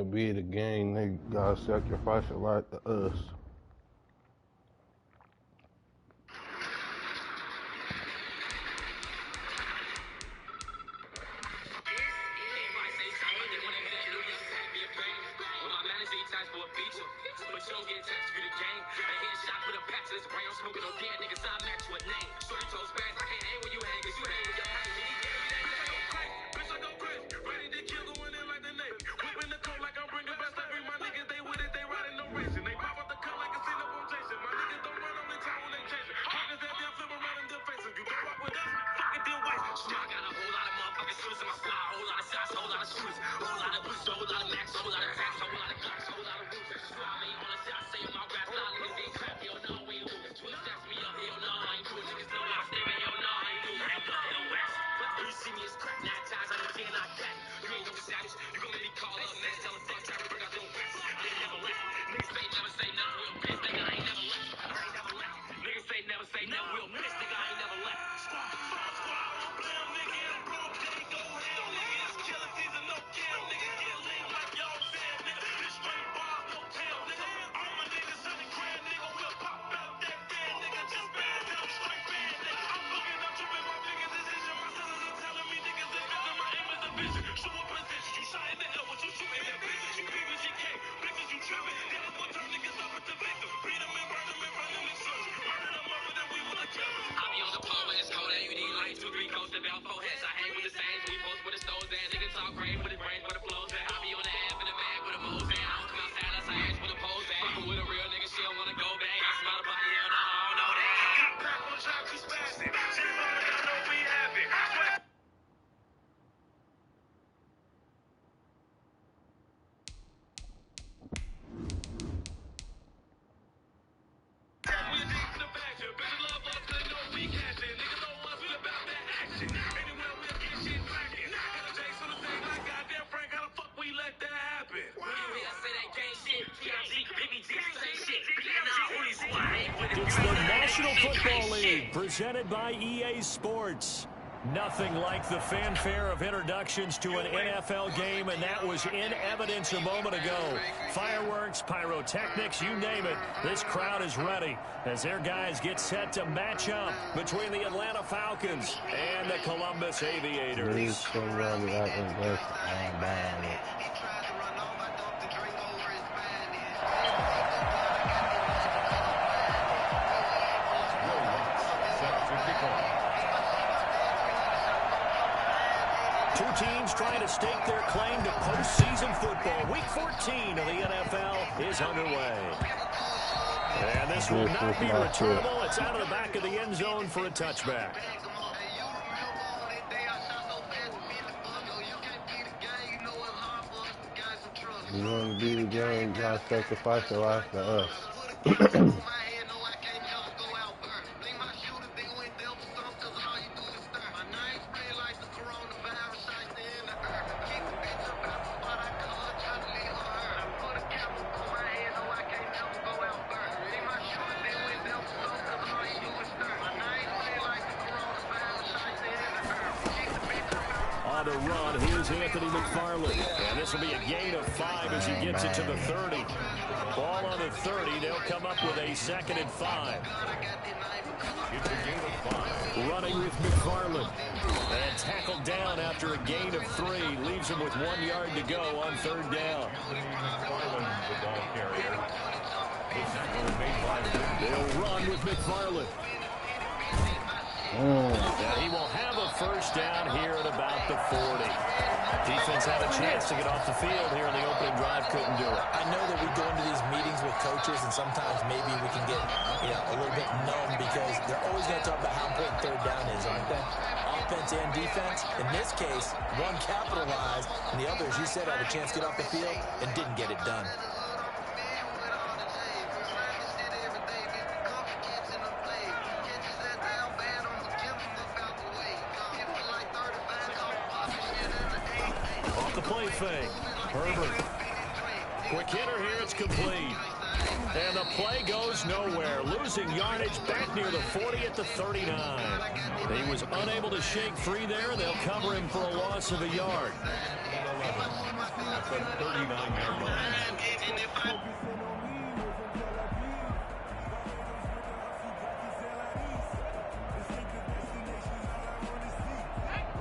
to be the game. They gotta sacrifice a lot to us. It's the National Football League, presented by EA Sports. Nothing like the fanfare of introductions to an NFL game, and that was in evidence a moment ago. Fireworks, pyrotechnics, you name it. This crowd is ready as their guys get set to match up between the Atlanta Falcons and the Columbus Aviators. Two teams trying to stake their claim to postseason football. Week 14 of the NFL is underway. And this will not be returnable. It's out of the back of the end zone for a touchback. You want to be the game, you gotta sacrifice a lot to us. On the run, here's Anthony McFarland. And this will be a gain of 5 as he gets it to the 30. Ball on the 30. They'll come up with a 2nd and 5. It's a gain of 5. Running with McFarland. And tackled down after a gain of 3. Leaves him with 1 yard to go on 3rd down. McFarland, the ball carrier. They'll run with McFarland. Now he will have a 1st down here at about the 40. Defense had a chance to get off the field here in the opening drive, couldn't do it. I know that we go into these meetings with coaches, and sometimes maybe we can get a little bit numb because they're always going to talk about how important 3rd down is, aren't they? Offense and defense. In this case, one capitalized, and the other, as you said, had a chance to get off the field and didn't get it done. Play fake. Herbert. Quick hitter here. It's complete. And the play goes nowhere. Losing yardage back near the 40 at the 39. He was unable to shake free there. They'll cover him for a loss of a yard. That's a 39-yard line.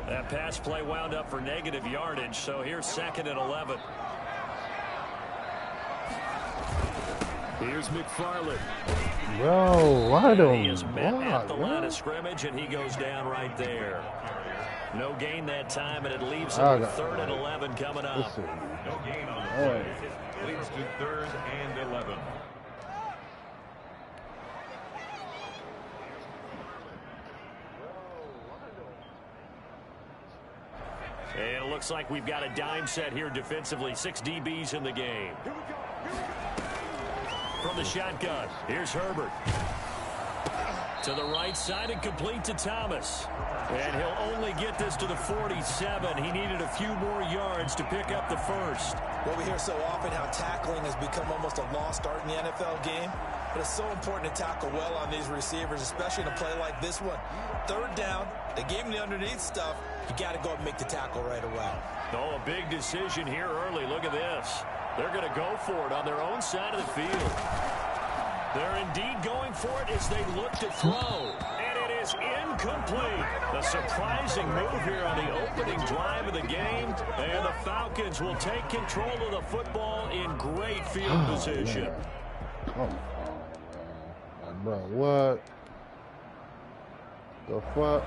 That pass play wound up for negative yardage, so here's 2nd and 11. Here's McFarland. Bro, I don't He is met at the line of scrimmage, and he goes down right there. No gain that time, and it leaves him with 3rd and 11 coming up. No gain on the play. Leads to 3rd and 11. And it looks like we've got a dime set here defensively. 6 DBs in the game. From the shotgun, here's Herbert. To the right side and complete to Thomas. And he'll only get this to the 47. He needed a few more yards to pick up the first. Well, we hear so often how tackling has become almost a lost art in the NFL game. But it's so important to tackle well on these receivers, especially in a play like this one. 3rd down, they gave him the underneath stuff. You got to go and make the tackle right away. Oh, a big decision here early. Look at this. They're going to go for it on their own side of the field. They're indeed going for it as they look to throw. And it is incomplete. A surprising move here on the opening drive of the game. And the Falcons will take control of the football in great field position. Man. Come on, man. Bro, what the fuck?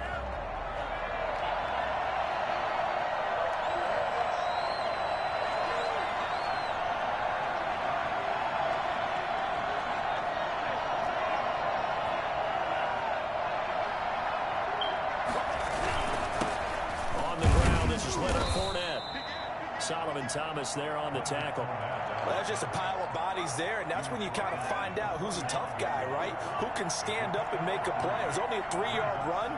Solomon Thomas there on the tackle. Well, there's just a pile of bodies there, and that's when you kind of find out who's a tough guy, right? Who can stand up and make a play. It was only a 3-yard run,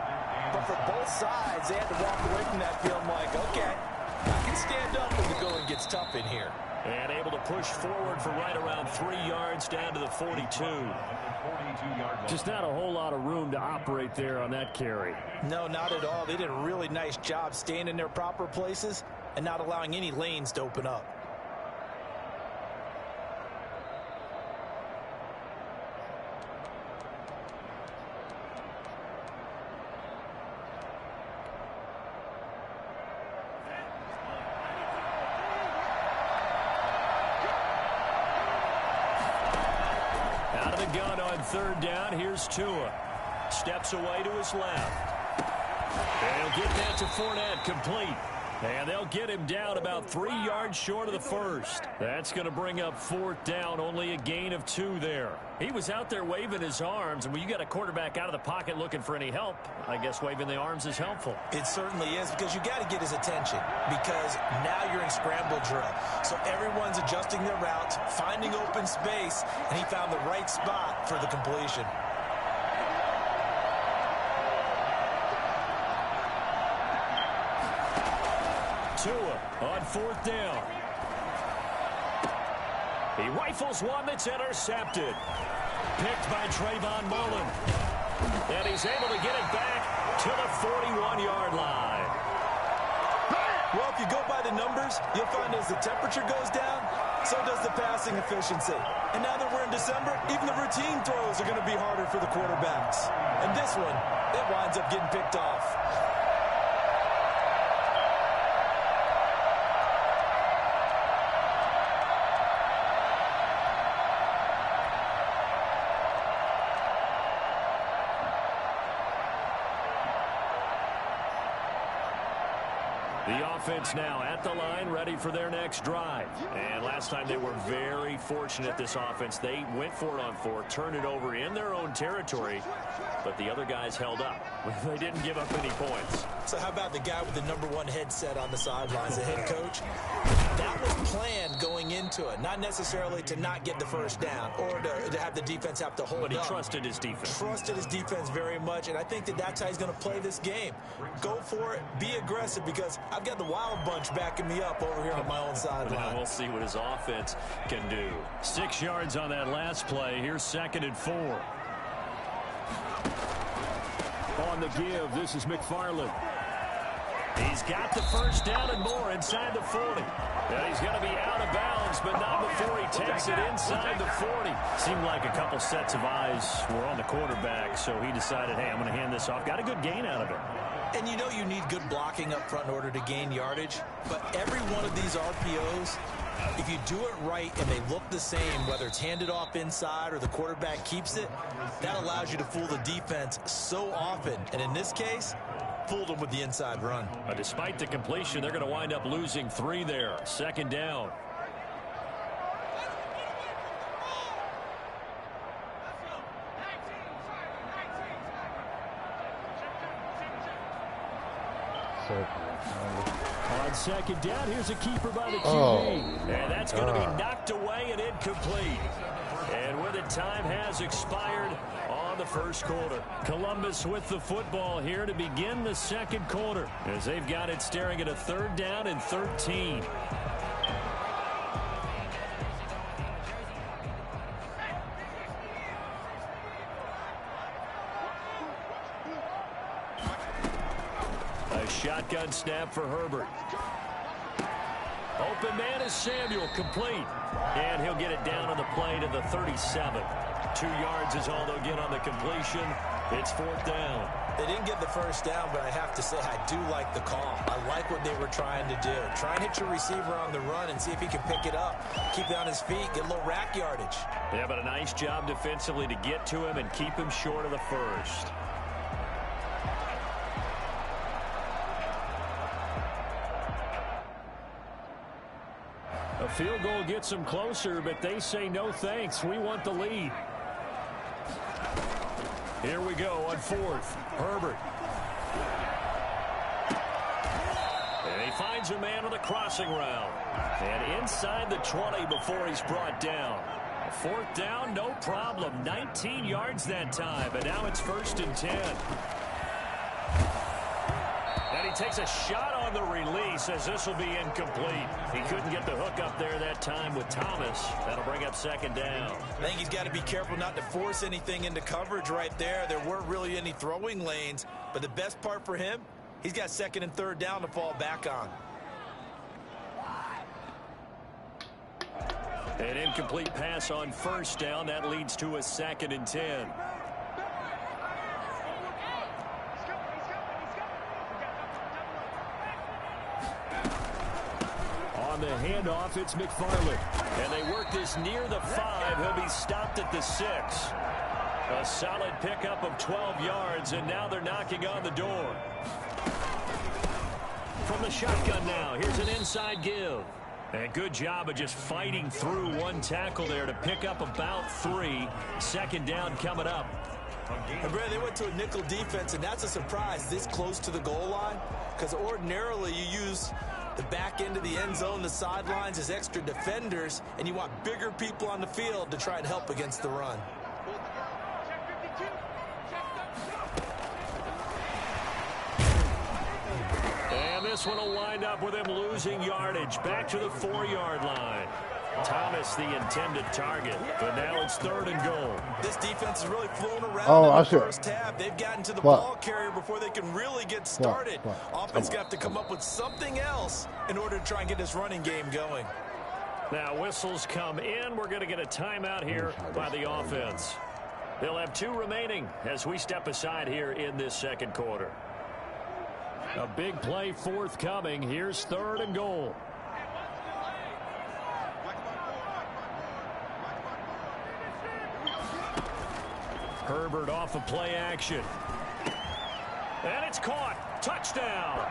but for both sides, they had to walk away from that field like, okay, I can stand up when the going gets tough in here. And able to push forward for right around 3 yards down to the 42. Just not a whole lot of room to operate there on that carry. No, not at all. They did a really nice job staying in their proper places and not allowing any lanes to open up. Out of the gun on 3rd down, here's Tua. Steps away to his left. And he'll get that to Fournette, complete. And they'll get him down about 3 yards short of the first. That's going to bring up 4th down, only a gain of 2 there. He was out there waving his arms, and when you got a quarterback out of the pocket looking for any help, I guess waving the arms is helpful. It certainly is, because you got to get his attention, because now you're in scramble drill. So everyone's adjusting their routes, finding open space, and he found the right spot for the completion. Tua on 4th down. He rifles one that's intercepted. Picked by Trayvon Mullen. And he's able to get it back to the 41-yard line. Well, if you go by the numbers, you'll find as the temperature goes down, so does the passing efficiency. And now that we're in December, even the routine throws are going to be harder for the quarterbacks. And this one, it winds up getting picked off. The offense now at the line, ready for their next drive. And last time they were very fortunate, this offense. They went for it on 4, turned it over in their own territory, but the other guys held up. They didn't give up any points. So how about the guy with the #1 headset on the sidelines, the head coach? That was planned going into it, not necessarily to not get the first down or to have the defense have to hold up. But he trusted his defense. Trusted his defense very much, and I think that that's how he's going to play this game. Go for it, be aggressive, because I've got the Wild Bunch backing me up over here on my own sideline. We'll see what his offense can do. 6 yards on that last play. Here's 2nd and 4. On the give, this is McFarland. He's got the first down and more inside the 40. And he's going to be out of bounds, but not before he takes it inside the 40. Seemed like a couple sets of eyes were on the quarterback, so he decided, hey, I'm going to hand this off. Got a good gain out of it. And you know you need good blocking up front in order to gain yardage, but every one of these RPOs, if you do it right and they look the same, whether it's handed off inside or the quarterback keeps it, that allows you to fool the defense so often. And in this case, fooled them with the inside run. Despite the completion, they're going to wind up losing 3 there. 2nd down. On 2nd down, here's a keeper by the QB. And that's going to be knocked away and incomplete. And with it, time has expired on the first quarter. Columbus with the football here to begin the 2nd quarter, as they've got it staring at a 3rd down and 13. Shotgun snap for Herbert. Open man is Samuel, complete. And he'll get it down on the play to the 37. 2 yards is all they'll get on the completion. It's 4th down. They didn't get the first down, but I have to say I do like the call. I like what they were trying to do. Try and hit your receiver on the run and see if he can pick it up. Keep it on his feet, get a little rack yardage. Yeah, but a nice job defensively to get to him and keep him short of the first. A field goal gets them closer, but they say no thanks. We want the lead. Here we go on 4th. Herbert. And he finds a man on the crossing route. And inside the 20 before he's brought down. 4th down, no problem. 19 yards that time, but now it's 1st and 10. And he takes a shot on the release as this will be incomplete. He couldn't get the hook up there that time with Thomas. That'll bring up 2nd down. I think he's got to be careful not to force anything into coverage right there. There weren't really any throwing lanes, but the best part for him, he's got 2nd and 3rd down to fall back on. An incomplete pass on 1st down. That leads to a 2nd and 10. On the handoff, it's McFarland. And they work this near the 5. He'll be stopped at the 6. A solid pickup of 12 yards, and now they're knocking on the door. From the shotgun now, here's an inside give. And good job of just fighting through one tackle there to pick up about 3. 2nd down coming up. And Brad, they went to a nickel defense, and that's a surprise this close to the goal line, because ordinarily you use the back end of the end zone, the sidelines as extra defenders, and you want bigger people on the field to try and help against the run. And this one will wind up with him losing yardage back to the 4-yard line. Thomas the intended target, but now it's 3rd and goal. This defense is really flown around in the first half. They've gotten to the ball carrier before they can really get started. Offense got to come up with something else in order to try and get this running game going. Now whistles come in. We're going to get a timeout here by the offense. They'll have 2 remaining as we step aside here in this 2nd quarter. A big play forthcoming. Here's 3rd and goal. Herbert off of play action. And it's caught. Touchdown.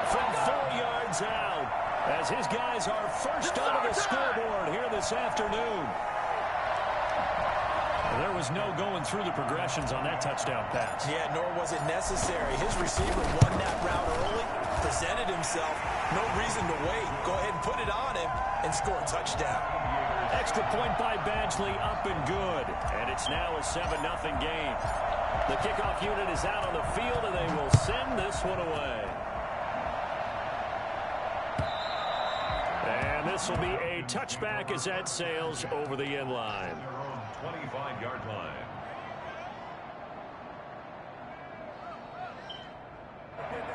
From 4 yards out. As his guys are first onto the scoreboard here this afternoon. There was no going through the progressions on that touchdown pass. Yeah, nor was it necessary. His receiver won that route early, presented himself. No reason to wait. Go ahead and put it on him and score a touchdown. Extra point by Badgley, up and good. And it's now a 7-0 game. The kickoff unit is out on the field, and they will send this one away. this will be a touchback as that sails over the end line. 25-yard line.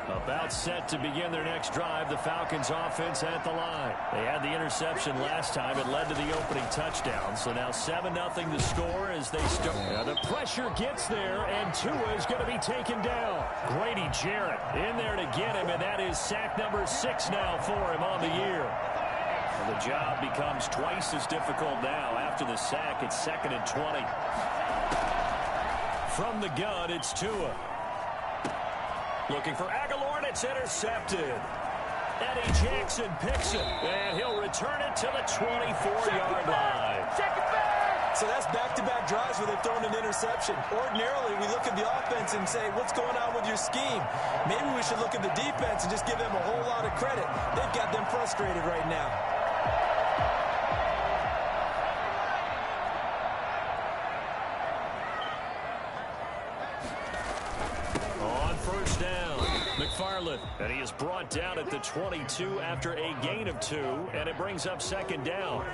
About set to begin their next drive, the Falcons offense at the line. They had the interception last time. It led to the opening touchdown. So now 7-0 the score as they start. The pressure gets there, and Tua is going to be taken down. Grady Jarrett in there to get him, and that is sack number 6 now for him on the year. And the job becomes twice as difficult now. After the sack, it's 2nd and 20. From the gun, it's Tua. Looking for Aguilar, and it's intercepted. Eddie Jackson picks it, and he'll return it to the 24-yard line. So that's back-to-back drives where they've thrown an interception. Ordinarily, we look at the offense and say, what's going on with your scheme? Maybe we should look at the defense and just give them a whole lot of credit. They've got them frustrated right now. And he is brought down at the 22 after a gain of 2, and it brings up 2nd down.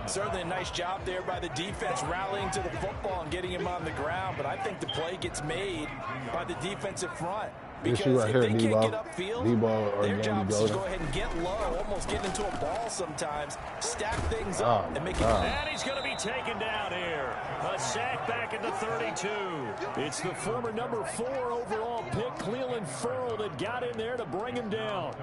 Certainly a nice job there by the defense rallying to the football and getting him on the ground, but I think the play gets made by the defensive front. Because if they can't get upfield, their job is to go ahead and get low, almost get into a ball sometimes, stack things up, and make it. And he's going to be taken down here. A sack back at the 32. It's the former number 4 overall pick, Cleveland Ferrell, that got in there to bring him down.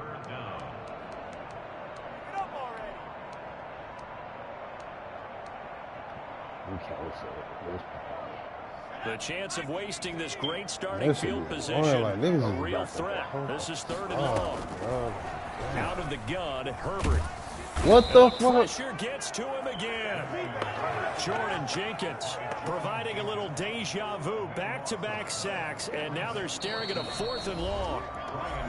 The chance of wasting this great starting field position, a real threat. This is 3rd and long. Out of the gun, Herbert. What the fuck? Pressure gets to him again. Jordan Jenkins providing a little deja vu, back-to-back sacks, and now they're staring at a 4th and long.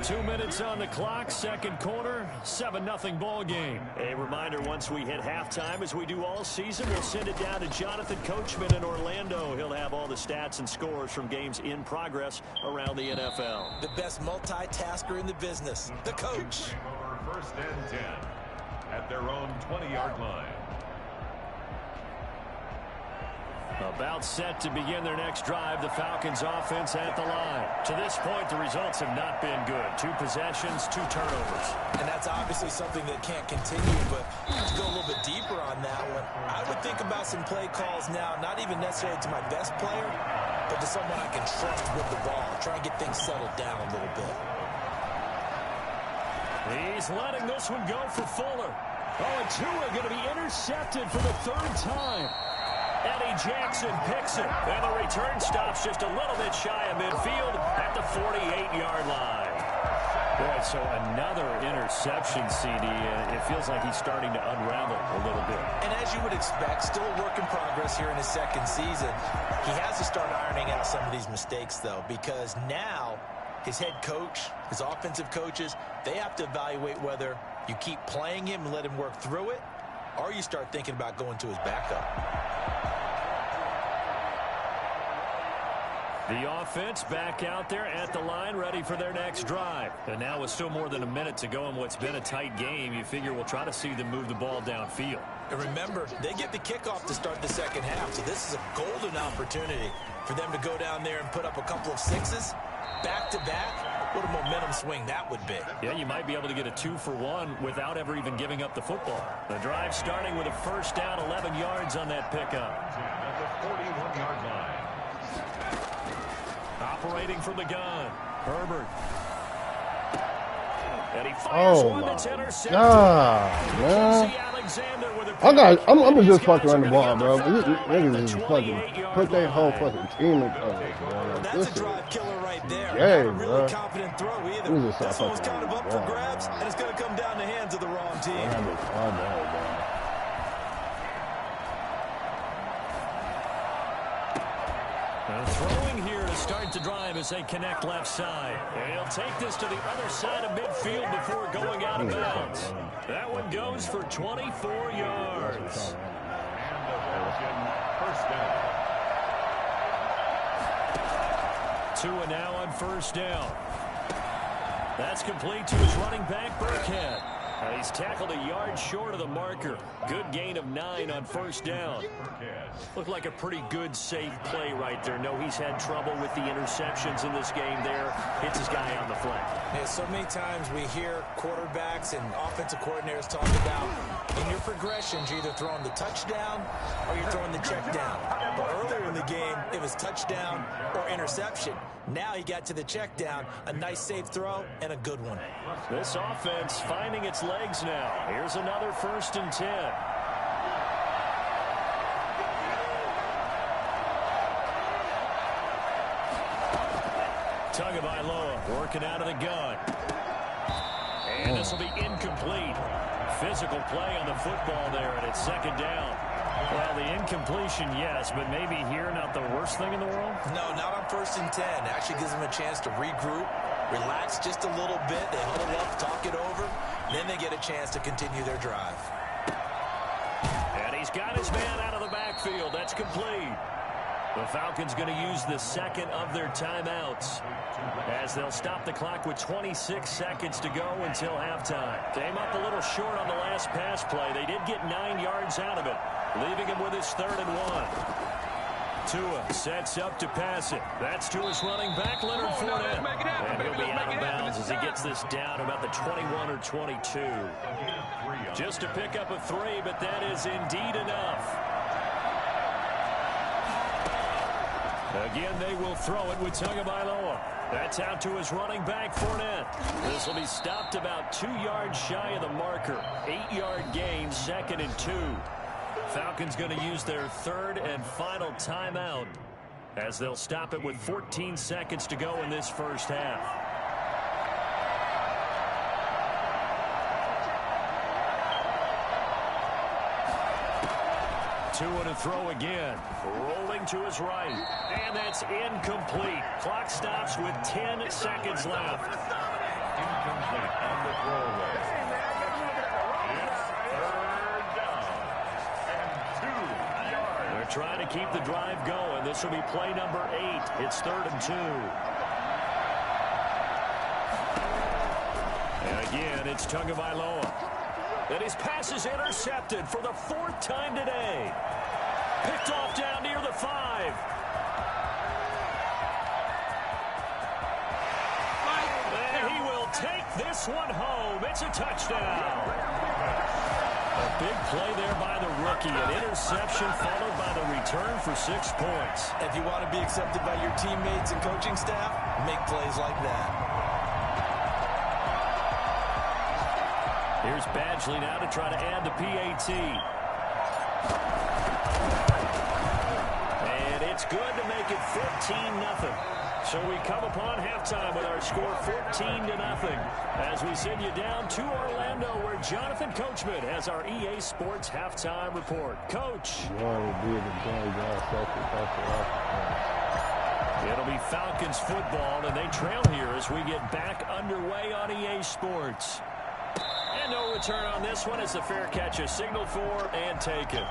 2 minutes on the clock, 2nd quarter, 7-0 ball game. A reminder, once we hit halftime, as we do all season, we'll send it down to Jonathan Coachman in Orlando. He'll have all the stats and scores from games in progress around the NFL. The best multitasker in the business, the coach. 1st and 10 at their own 20-yard line. About set to begin their next drive, the Falcons offense at the line. To this point, the results have not been good. 2 possessions, 2 turnovers. And that's obviously something that can't continue, but to go a little bit deeper on that one, I would think about some play calls now, not even necessarily to my best player, but to someone I can trust with the ball. Try and get things settled down a little bit. He's letting this one go for Fuller. Oh, and Tua going to be intercepted for the 3rd time. Eddie Jackson picks it, and the return stops just a little bit shy of midfield at the 48-yard line. Boy, so another interception, CD. It feels like he's starting to unravel a little bit. And as you would expect, still a work in progress here in his 2nd season. He has to start ironing out some of these mistakes, though, because now his head coach, his offensive coaches, they have to evaluate whether you keep playing him and let him work through it, or you start thinking about going to his backup. The offense back out there at the line, ready for their next drive. And now with still more than a minute to go in what's been a tight game, you figure we'll try to see them move the ball downfield. And remember, they get the kickoff to start the 2nd half, so this is a golden opportunity for them to go down there and put up a couple of 6s, back-to-back. What a momentum swing that would be. Yeah, you might be able to get a 2-for-1 without ever even giving up the football. The drive starting with a 1st down, 11 yards on that pickup. At the 41-yard line. Operating from the gun, Herbert. And he fires one that's intercepted. God, man. I'm gonna just fucking run the ball, bro. Niggas just fucking put their whole fucking team in cover, bro. That's a drive killer right there. Yeah, Not a really confident throw either. This one was kind of up for grabs, and it's going to come down the hands of the wrong team. Throwing here to start the drive as they connect left side. And he'll take this to the other side of midfield before going out of bounds. That one goes for 24 yards. First down. Tua now on 1st down. That's complete to his running back, Burkhead. He's tackled a yard short of the marker. Good gain of 9 on first down. Looked like a pretty good, safe play right there. No, he's had trouble with the interceptions in this game there. Hits his guy on the flank. Yeah, so many times we hear quarterbacks and offensive coordinators talk about in your progressions, you're either throwing the touchdown or you're throwing the check down. But earlier in the game, it was touchdown or interception. Now he got to the check down, a nice safe throw, and a good one. This offense finding its legs now. Here's another 1st and 10. Tagovailoa working out of the gun. And this will be incomplete. Physical play on the football there, and it's 2nd down. Well, the incompletion, yes, but maybe here not the worst thing in the world? No, not on 1st and 10. Actually gives them a chance to regroup, relax just a little bit. They huddle up, talk it over. Then they get a chance to continue their drive. And he's got his man out of the backfield. That's complete. The Falcons going to use the 2nd of their timeouts as they'll stop the clock with 26 seconds to go until halftime. Came up a little short on the last pass play. They did get 9 yards out of it, leaving him with his 3rd and 1. Tua sets up to pass it. That's to his running back, Leonard Fournette. And he'll be out of bounds as he gets this down about the 21 or 22. Just to pick up a 3, but that is indeed enough. Again, they will throw it with Tagovailoa. That's out to his running back, Fournette. This will be stopped about 2 yards shy of the marker. 8-yard gain, 2nd and 2. Falcons going to use their 3rd and final timeout as they'll stop it with 14 seconds to go in this first half. Tua to throw again. Rolling to his right. And that's incomplete. Clock stops with 10 seconds left. Incomplete on the throwaway. It's 3rd down and 2 yards. They're trying to keep the drive going. This will be play number 8. It's 3rd and 2. And again, it's Tagovailoa. And his pass is intercepted for the 4th time today. Picked off down near the 5. And he will take this one home. It's a touchdown. A big play there by the rookie. An interception followed by the return for 6 points. If you want to be accepted by your teammates and coaching staff, make plays like that. Here's Badgley now to try to add the PAT. And it's good to make it 14-0. So we come upon halftime with our score 14-0. As we send you down to Orlando, where Jonathan Coachman has our EA Sports halftime report. Coach. It'll be Falcons football, and they trail here as we get back underway on EA Sports. And no return on this one as the fair catch is signaled for and taken.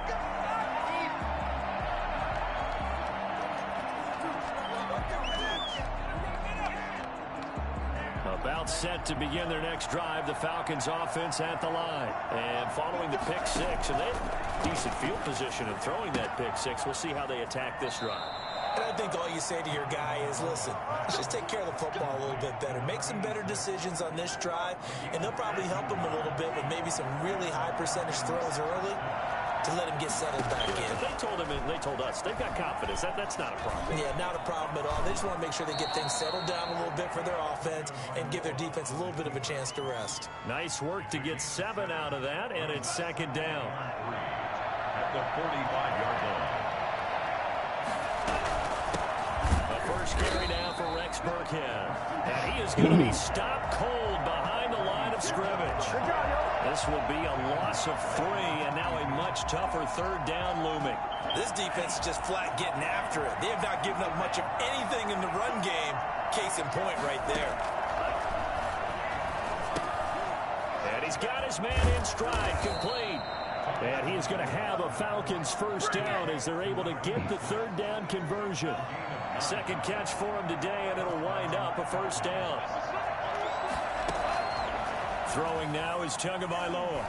About set to begin their next drive, the Falcons offense at the line. And following the pick 6, and they have decent field position in throwing that pick 6. We'll see how they attack this drive. And I think all you say to your guy is, listen, let's just take care of the football a little bit better. Make some better decisions on this drive, and they'll probably help him a little bit with maybe some really high percentage throws early to let him get settled back in. They told him and they told us they've got confidence. That's not a problem. Yeah, not a problem at all. They just want to make sure they get things settled down a little bit for their offense and give their defense a little bit of a chance to rest. Nice work to get 7 out of that, and it's 2nd down. At the 45-yard line. First carry now for Rex Burkhead. And he is going to be stopped cold behind the line of scrimmage. This will be a loss of 3, and now a much tougher 3rd down looming. This defense is just flat getting after it. They have not given up much of anything in the run game. Case in point right there. And he's got his man in stride, complete. And he is going to have a Falcons first down as they're able to get the 3rd down conversion. Second catch for him today, and it'll wind up a first down. Throwing now is Tagovailoa.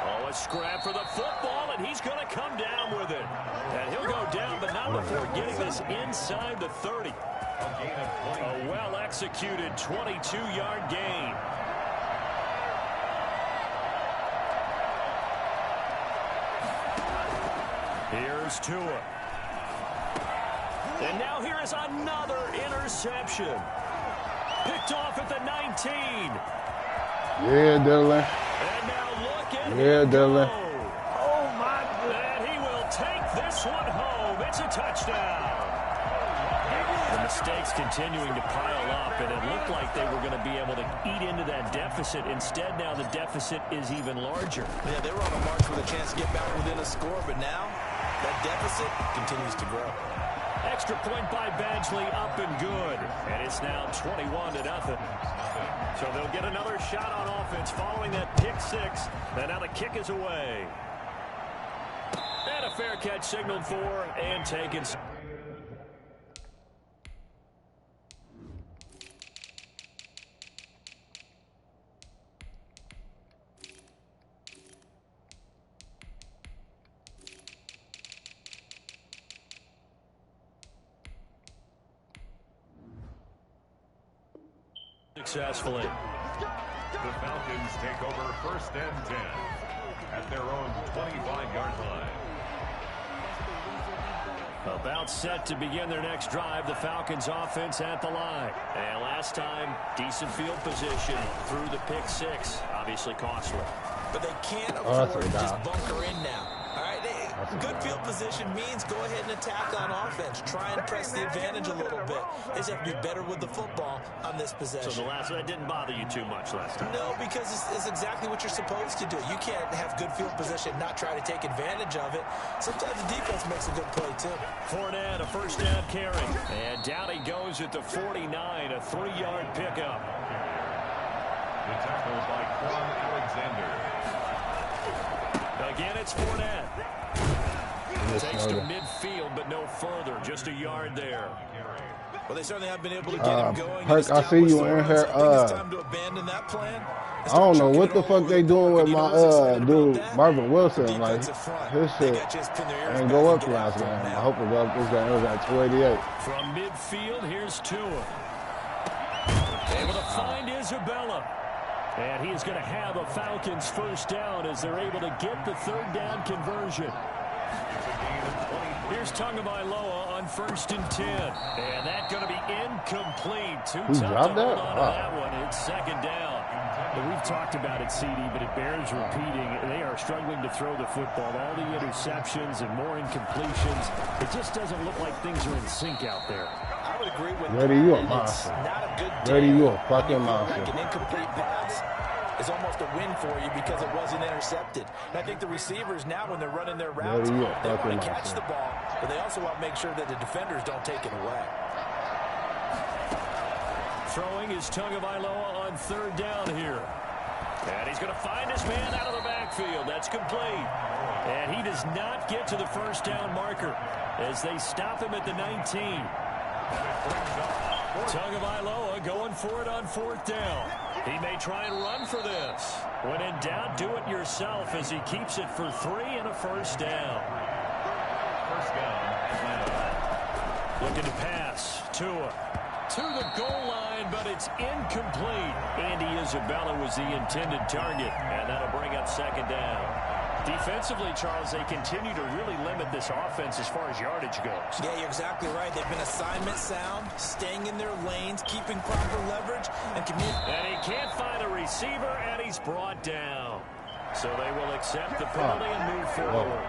Oh, a scrap for the football, and he's going to come down with it. And he'll go down, but not before getting this inside the 30. A well-executed 22-yard gain. Here's Tua. And now here is another interception. Picked off at the 19. Yeah, Dylan. And now look at him Dylan. Go. Oh, my God. And he will take this one home. It's a touchdown. The mistakes continuing to pile up, and it looked like they were going to be able to eat into that deficit. Instead, now the deficit is even larger. Yeah, they were on a march with a chance to get back within a score, but now that deficit continues to grow. Extra point by Badgley, up and good. And it's now 21-0. So they'll get another shot on offense following that pick six. And now the kick is away. And a fair catch signaled for and taken. Successfully. The Falcons take over 1st and 10 at their own 25-yard line. About set to begin their next drive. The Falcons offense at the line. And last time, decent field position through the pick six. Obviously costly. But they can't afford to just bunker in now. All right, good field position means go ahead and attack on offense. Try and press the advantage a little bit. They just have to be better with the football on this possession. So the last one didn't bother you too much last time? No, because it's exactly what you're supposed to do. You can't have good field position and not try to take advantage of it. Sometimes the defense makes a good play, too. Fournette, a first down carry. And down he goes at the 49, a 3-yard pickup. The tackle by Quan Alexander. Again, it's Fournette. Takes to midfield, but no further. Just a yard there. Well, they certainly have been able to get him going. Perk, I see you in here. It's time to abandon that plan. I don't know what the fuck they doing with my dude Marvin Wilson. Like his shit ain't go up last game. I hope it goes up. It was at 288. From midfield, here's Tua. Able to find Isabella. And he's going to have a Falcons first down as they're able to get the 3rd down conversion. Here's Tagovailoa on 1st and 10. And that's going to be incomplete. Too tough to hold on to that one. It's 2nd down. And we've talked about it, CD, but it bears repeating. They are struggling to throw the football. All the interceptions and more incompletions. It just doesn't look like things are in sync out there. I would agree with Ready, you a monster. Ready, you a fucking monster. An incomplete pass is almost a win for you because it wasn't intercepted. And I think the receivers now, when they're running their routes, they want to catch the ball, but they also want to make sure that the defenders don't take it away. Throwing is Tagovailoa on 3rd down here. And he's going to find his man out of the backfield. That's complete. And he does not get to the first down marker as they stop him at the 19. Tagovailoa going for it on 4th down. He may try and run for this. When in doubt, do it yourself as he keeps it for 3 and a first down. First down, Atlanta. Looking to pass. Tua to the goal line, but it's incomplete. Andy Isabella was the intended target, and that'll bring up 2nd down. Defensively, Charles, they continue to really limit this offense as far as yardage goes. Yeah, you're exactly right. They've been assignment sound, staying in their lanes, keeping proper leverage, and communicating. And he can't find a receiver, and he's brought down. So they will accept the penalty and move forward.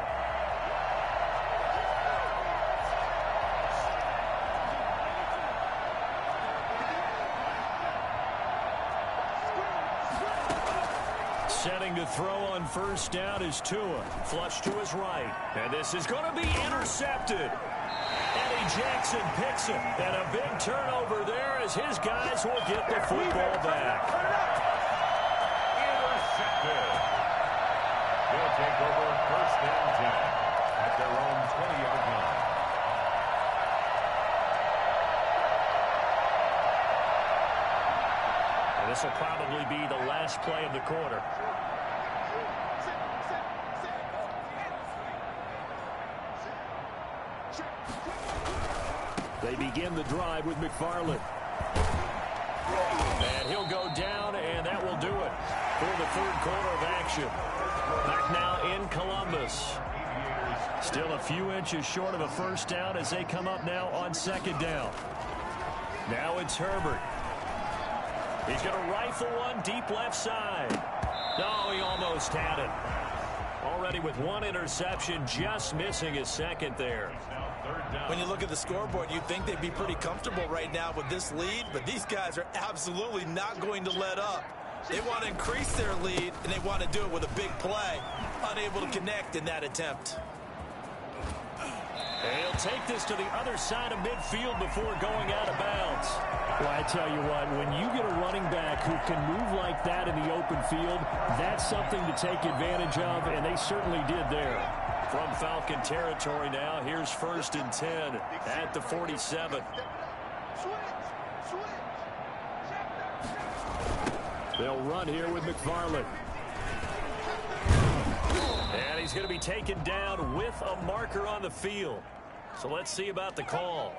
Setting to throw on 1st down is Tua. Flush to his right. And this is going to be intercepted. Eddie Jackson picks it. And a big turnover there as his guys will get the football back. Intercepted. They'll take over 1st and 10 at their own 20-yard line. And this will probably be the last play of the quarter. They begin the drive with McFarland. And he'll go down, and that will do it for the third quarter of action. Back now in Columbus. Still a few inches short of a first down as they come up now on second down. Now it's Herbert. He's going to rifle one deep left side. No, he almost had it. Already with one interception, just missing his second there. When you look at the scoreboard, you'd think they'd be pretty comfortable right now with this lead, but these guys are absolutely not going to let up. They want to increase their lead, and they want to do it with a big play. Unable to connect in that attempt. And he'll take this to the other side of midfield before going out of bounds. Well, I tell you what, when you get a running back who can move like that in the open field, that's something to take advantage of, and they certainly did there. From Falcon territory now, here's 1st and 10 at the 47. They'll run here with McFarland. And he's going to be taken down with a marker on the field. So let's see about the call.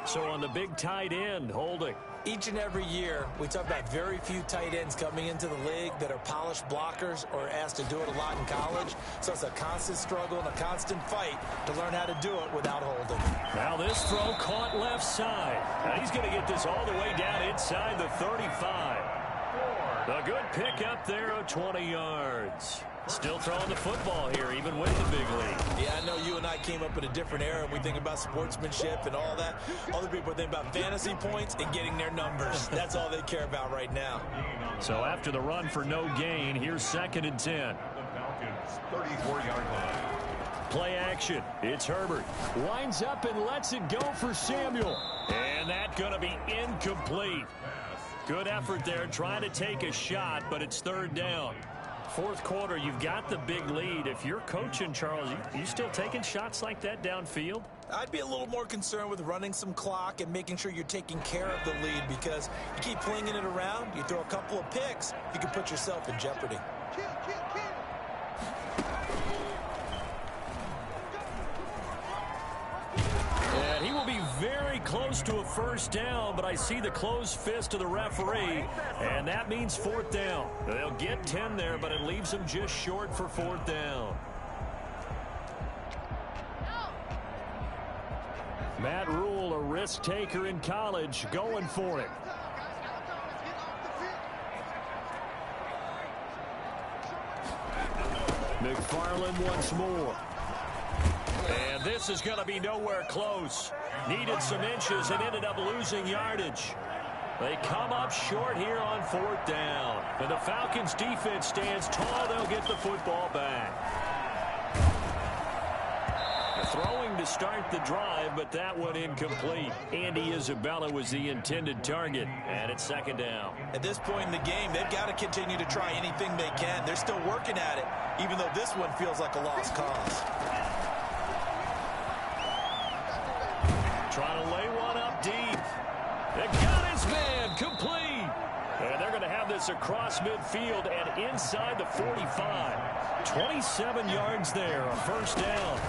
So on the big tight end, holding. Each and every year, we talk about very few tight ends coming into the league that are polished blockers or asked to do it a lot in college. So it's a constant struggle and a constant fight to learn how to do it without holding. Now this throw caught left side. Now he's going to get this all the way down inside the 35. A good pick up there of 20 yards. Still throwing the football here, even with the big lead. Yeah, I know you and I came up in a different era, and we think about sportsmanship and all that. Other people think about fantasy points and getting their numbers. That's all they care about right now. So after the run for no gain, here's 2nd and 10. 34-yard line. Play action. It's Herbert. Winds up and lets it go for Samuel. And that's going to be incomplete. Good effort there, trying to take a shot, but it's 3rd down. 4th quarter, you've got the big lead. If you're coaching, Charles, you still taking shots like that downfield? I'd be a little more concerned with running some clock and making sure you're taking care of the lead, because you keep flinging it around, you throw a couple of picks, you can put yourself in jeopardy. And he will be very close to a first down, but I see the closed fist of the referee, and that means 4th down. They'll get 10 there, but it leaves them just short for 4th down. Matt Rule, a risk taker in college, going for it. McFarland once more. And this is going to be nowhere close. Needed some inches and ended up losing yardage. They come up short here on 4th down. And the Falcons defense stands tall. They'll get the football back. Throwing to start the drive, but that one incomplete. Andy Isabella was the intended target, and it's 2nd down. At this point in the game, they've got to continue to try anything they can. They're still working at it, even though this one feels like a lost cause. Trying to lay one up deep. They got his man, complete. And they're going to have this across midfield and inside the 45. 27 yards there, a first down.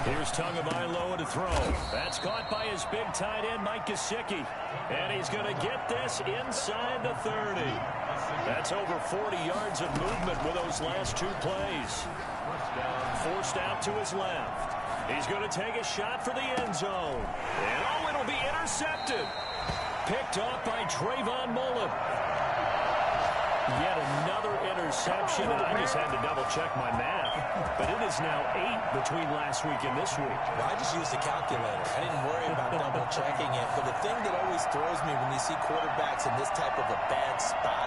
Here's Tagovailoa to throw. That's caught by his big tight end, Mike Gesicki. And he's going to get this inside the 30. That's over 40 yards of movement with those last 2 plays. Forced out to his left. He's going to take a shot for the end zone. And oh, it'll be intercepted. Picked off by Trayvon Mullen. Yet another interception, and I just had to double-check my math. But it is now 8 between last week and this week. Well, I just used a calculator. I didn't worry about double-checking it. But the thing that always throws me when you see quarterbacks in this type of a bad spot,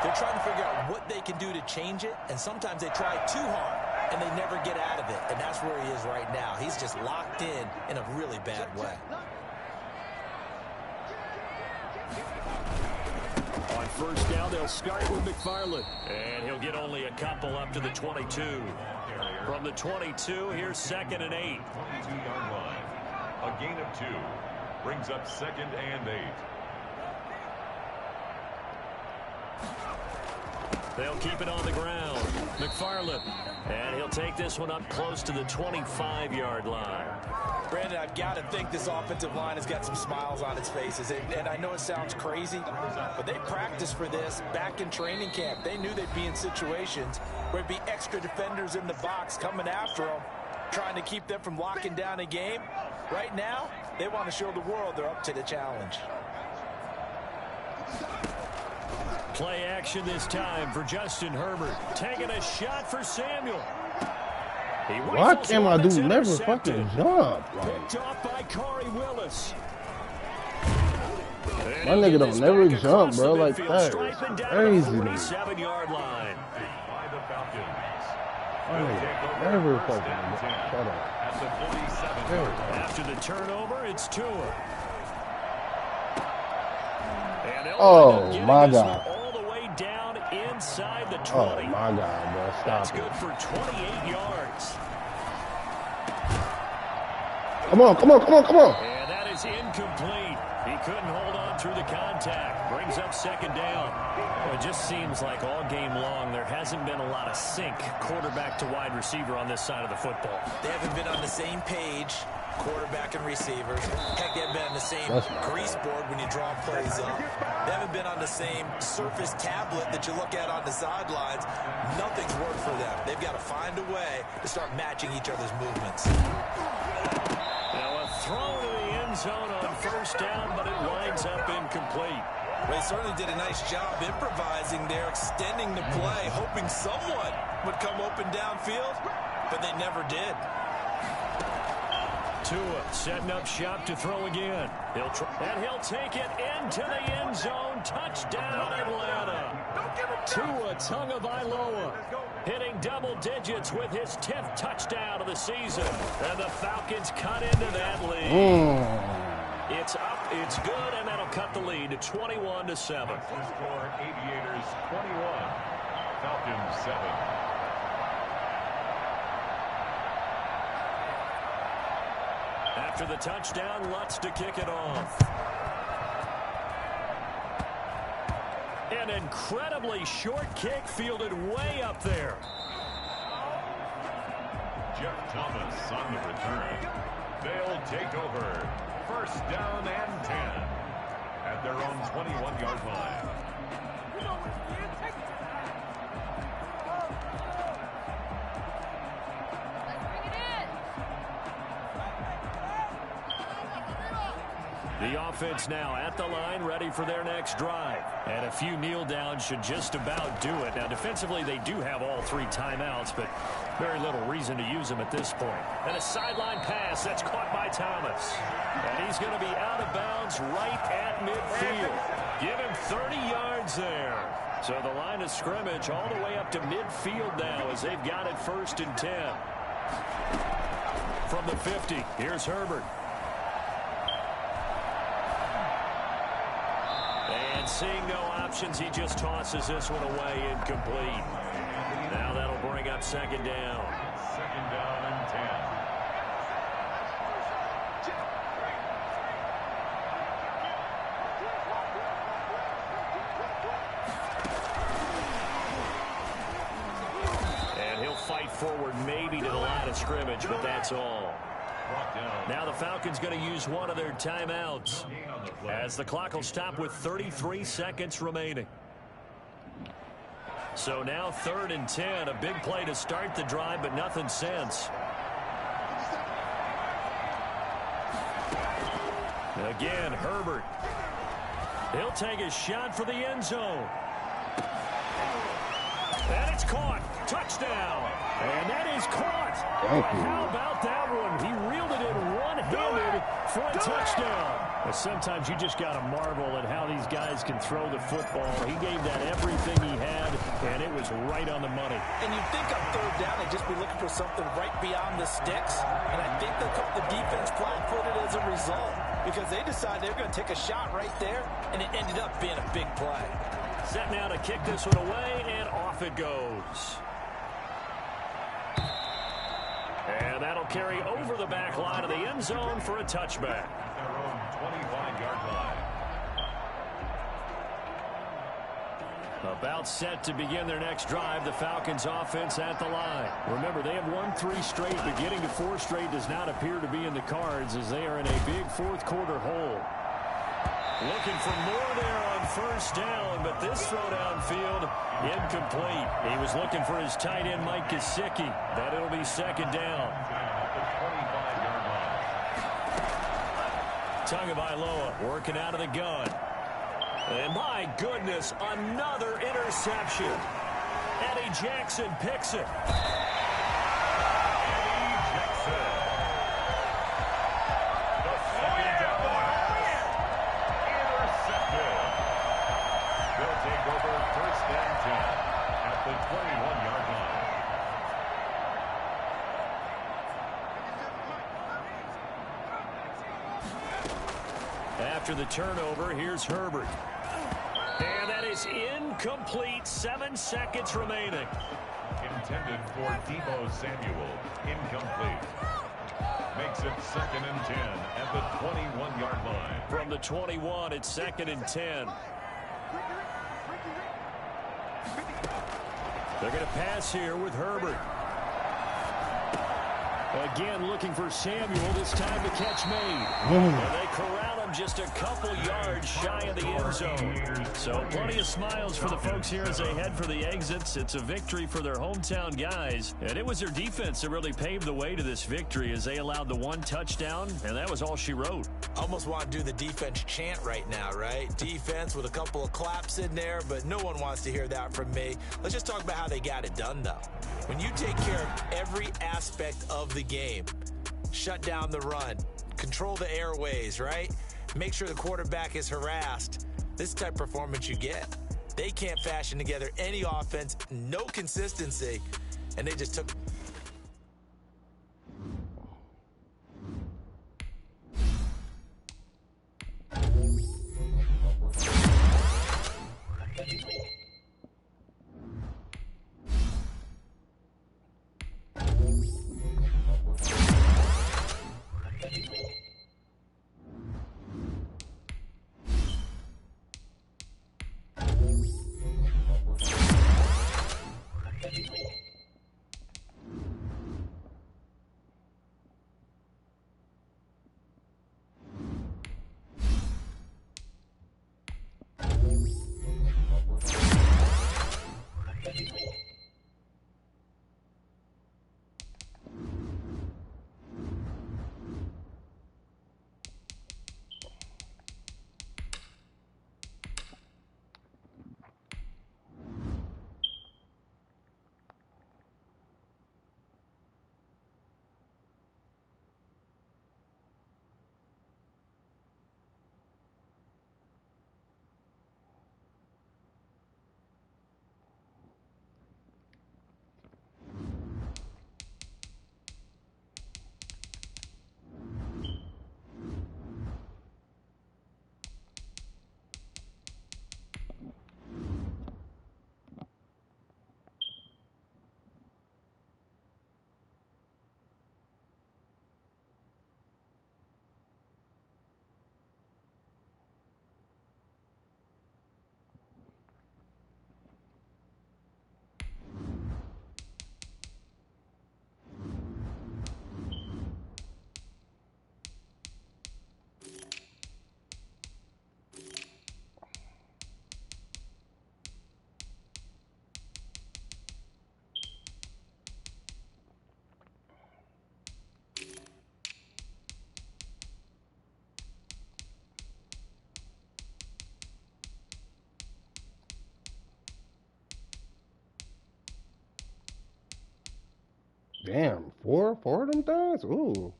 they're trying to figure out what they can do to change it, and sometimes they try too hard, and they never get out of it. And that's where he is right now. He's just locked in a really bad way. On first down, they'll start with McFarland. And he'll get only a couple up to the 22. From the 22, here's 2nd and 8. 22-yard line. A gain of 2. Brings up 2nd and 8. They'll keep it on the ground. McFarland. And he'll take this one up close to the 25-yard line. Brandon, I've got to think this offensive line has got some smiles on its faces. And I know it sounds crazy, but they practiced for this back in training camp. They knew they'd be in situations where there'd be extra defenders in the box coming after them, trying to keep them from locking down a game. Right now, they want to show the world they're up to the challenge. Play action this time for Justin Herbert. Taking a shot for Samuel. Why can't my dude never fucking jump? Picked off by Corey Willis. My nigga don't never jump, bro, like that. It's crazy to me. 47-yard line. My nigga never fucking jump. Shut up. After the turnover, it's Tua. Oh, my God. All the way down inside the 20. Oh, my God, bro. Stop That's it. good for 28 yards. Come on, come on, come on, come on. And that is incomplete. He couldn't hold on through the contact. Brings up second down. Well, it just seems like all game long there hasn't been a lot of sync quarterback to wide receiver on this side of the football. They haven't been on the same page, quarterback and receivers. Heck, they haven't been on the same grease board when you draw plays up. They haven't been on the same surface tablet that you look at on the sidelines. Nothing's worked for them. They've got to find a way to start matching each other's movements. Now a throw to the end zone on first down, but it winds up incomplete. Well, they certainly did a nice job improvising there, extending the play, hoping someone would come open downfield, but they never did. Tua setting up shop to throw again. He'll take it into the end zone. Touchdown, Atlanta. Tua Tagovailoa hitting double digits with his 10th touchdown of the season. And the Falcons cut into that lead. It's up, it's good, and that'll cut the lead to 21-7. Score Aviators 21, Falcons 7. After the touchdown, Lutz to kick it off. An incredibly short kick fielded way up there. Jeff Thomas on the return. They'll take over. First down and 10 at their own 21-yard line. The offense now at the line, ready for their next drive. And a few kneel downs should just about do it. Now, defensively, they do have all three timeouts, but very little reason to use them at this point. And a sideline pass that's caught by Thomas. And he's going to be out of bounds right at midfield. Give him 30 yards there. So the line of scrimmage all the way up to midfield now as they've got it 1st and 10. From the 50, here's Herbert. And seeing no options, he just tosses this one away incomplete. Now that'll bring up second down. Second down and 10. And he'll fight forward maybe to the line of scrimmage, but that's all. Now the Falcons going to use one of their timeouts as the clock will stop with 33 seconds remaining. So now 3rd and 10, a big play to start the drive, but nothing since. Again, Herbert. He'll take a shot for the end zone. And it's caught. Touchdown. And that is caught. How about that one? He reeled it in one-handed for a touchdown. But sometimes you just got to marvel at how these guys can throw the football. He gave that everything he had, and it was right on the money. And you'd think on 3rd down they'd just be looking for something right beyond the sticks. And I think they caught the defense flat-footed as a result because they decided they were going to take a shot right there, and it ended up being a big play. Set now to kick this one away, and off it goes. And that'll carry over the back line of the end zone for a touchback. Their own 25-yard line. About set to begin their next drive, the Falcons offense at the line. Remember, they have won 3 straight, but getting to 4 straight does not appear to be in the cards as they are in a big fourth quarter hole. Looking for more there on first down, but this throw downfield incomplete. He was looking for his tight end, Mike Gesicki, but it'll be second down. Tagovailoa working out of the gun. And my goodness, another interception. Eddie Jackson picks it. Eddie Jackson. The second down pass. Intercepted. They'll take over first and 10 at the 21-yard line. After the turnover, here's Herbert. And that is incomplete. 7 seconds remaining. Intended for Deebo Samuel. Incomplete. Makes it second and 10 at the 21-yard line. From the 21, it's second and 10. They're going to pass here with Herbert. Again, looking for Samuel. This time the catch made. And they corral him just a couple yards shy of the end zone. So plenty of smiles for the folks here as they head for the exits. It's a victory for their hometown guys. And it was their defense that really paved the way to this victory as they allowed the 1 touchdown, and that was all she wrote. Almost want to do the defense chant right now, right? Defense with a couple of claps in there, but no one wants to hear that from me. Let's just talk about how they got it done, though. When you take care of every aspect of the game, shut down the run, control the airways, right? Make sure the quarterback is harassed. This type of performance you get. They can't fashion together any offense, no consistency, and they just took... Damn, four of them things? Ooh.